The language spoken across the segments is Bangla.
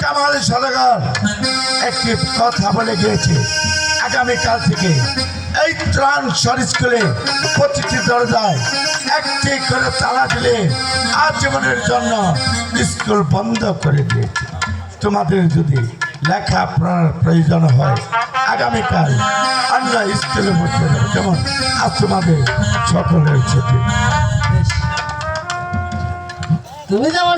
কামাল সদাগর একটি কথা বলে গিয়েছে, আগামীকাল থেকে এই ত্রাণ স্কুলে প্রতিটি দরজায় একটি করে তালা দিলে আজীবনের জন্য স্কুল বন্ধ করে দিয়েছে। তোমাদের যদি লেখাপড়ার প্রয়োজন হয় আগামীকাল আমরা স্কুলের মধ্যে যাবো, যেমন আজ তোমাদের সকলের ছুটি। তুমি যেমন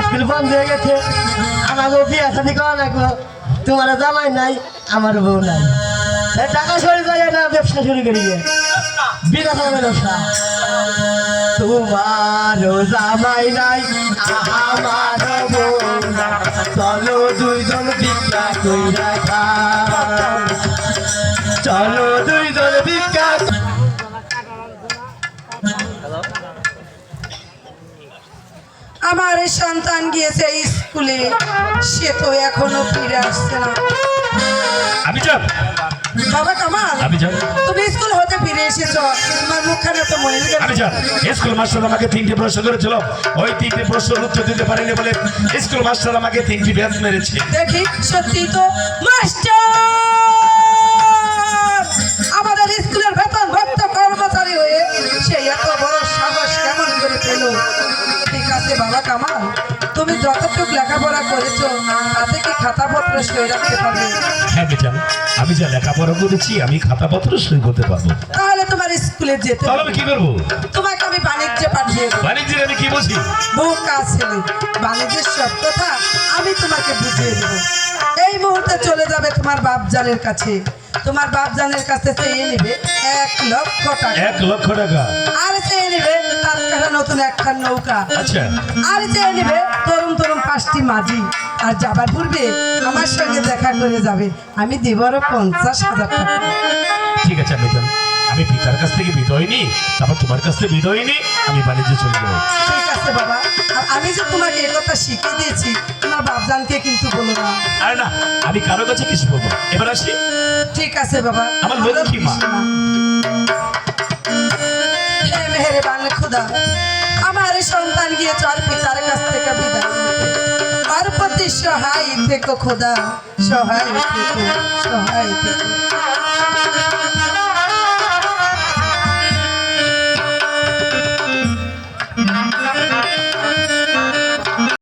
স্কুল বন্ধ হয়ে গেছে, আমাকেও বিয়ে শাদি করা লাগলো। তোমার জামাই নাই, আমার বউ নাই, টাকা সরে যায় না, ব্যবসা শুরু করি বিনা ব্যবসা। তোমারও জামাই নাই, আমার বউ নাই, চলো দুইজন ভিক্ষা কইরা খাই, চলো দুইজন ভিক্ষা। আমার এই সন্তান গিয়েছে স্কুলে, সে তো এখনো ফিরে আসছে না। আমি যাব বাবা কামাল, তুমি স্কুল হতে ফিরে এসেছো, তোমার মুখখানে তো মনে গেল। আমি যাব। স্কুল মাস্টার আমাকে 3টি প্রশ্ন করেছিল, ওই 3টি প্রশ্নের উত্তর দিতে পারিনি বলে স্কুল মাস্টার আমাকে 3টি ব্যাচ মেরেছে। দেখি সত্যি তো মাস্টার আমাদের স্কুলের বেতনভুক্ত কর্মচারী হয়ে সেই এত বড় সাহস কেমন করে পেল? ঠিক আছে বাবা কামাল, তুমি যতটুকু লেখাপড়া করেছো তাতে কি খাতাপত্র সই রাখতে পারবে? হ্যাঁ বেচান, আমি যা লেখাপড়া করেছি আমি খাতাপত্র সই করতে পারবো। তাহলে তোমার স্কুলে যেতে তাহলে আমি কি করবো? তোমাকে আমি বাণিজ্যে পাঠিয়ে দেবো। বাণিজ্যের আমি কি বুঝি? বোকা ছেলে, বাণিজ্যের সব কথা আমি তোমাকে বুঝিয়ে দেবো। এই মুহূর্তে চলে যাবে তোমার বাপজানের কাছে, তোমার বাপজানের কাছে চেয়ে নেবে 1 লক্ষ টাকা। 1 লক্ষ টাকা? আর চেয়ে নেবে তার কাছে নতুন একখান নৌকা। আচ্ছা। আর চেয়ে নেবে তরুণ তরুণ 5টি মাঝি। আর যাবার পূর্বে আমার সঙ্গে দেখা করে যাবে, আমি দেব আরো 50,000 টাকা। ঠিক আছে বেচান, আমি পিতার কাছ থেকে বিদায় নিই, তারপর তোমার কাছ থেকে বিদায় নিই, আমি বাণিজ্যে চলে যাবো। ঠিক আছে বাবা, আর আমি যে তোমাকে এই কথা শিখিয়ে দিয়েছি তোমার বাপজানকে কিন্তু বলো না। আর না, আমি কারো কাছে কিছু বলবো। এবার আসি। ঠিক আছে বাবা। আমার লক্ষ্মী মা। হে মেহেরবান খোদা, আমার সন্তান গিয়ে চার পিতার কাছ থেকে বিদায় নিতে। আর প্রতি সহায় থেকো খোদা, সহায় থেকো, সহায় থেকো।